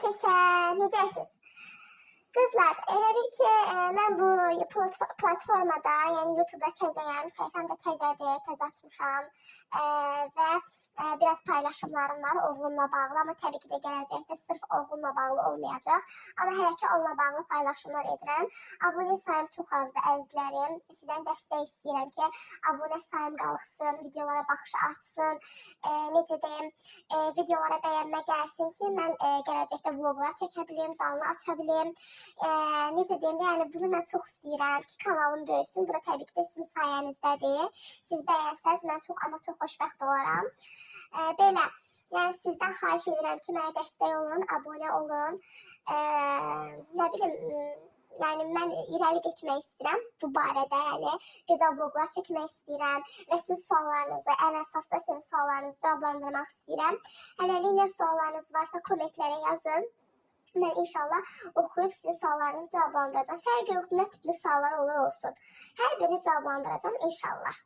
Herkese necəsiz? Qızlar, elə bil ki, mən bu platformada, yəni YouTube-da təzəyəm, səhifəm də təzədir, təzə açmışam və biraz paylaşımlarım var oğlumla bağlı, amma təbii ki də gələcəkdə sırf oğlumla bağlı olmayacaq. Amma hələ ki onunla bağlı paylaşımlar edirəm. Abunə sayım çox azdır, əzizlərim. Sizdən dəstək istəyirəm ki, abunə sayım qalxsın, videolara baxış artsın, necə deyim, videolara bəyənmə gəlsin ki, mən gələcəkdə vloglar çəkə bilim, canlı aça bilim. Necə deyim, yəni bunu mən çox istəyirəm ki, kanalım böyüsün. Bu da təbii ki də sizin sayənizdədir. Siz bəyənsəz mən çox, amma çox xoşbəxt olaram. Belə, yəni sizdən xahiş edirəm ki, mənə dəstək olun, abunə olun. Nə bilim, yəni mən irəli getmək istəyirəm bu barədə, yəni gözəl vloglar çəkmək istəyirəm və sizin suallarınızı, ən əsas da sizin suallarınızı cavablandırmaq istəyirəm. Hələlik nə suallarınız varsa kommentlərə yazın. Mən inşallah oxuyub sizin suallarınızı cavablandıracağım. Fərqi yoxdur, nə tipli suallar olur olsun. Hər birini cavablandıracağım inşallah.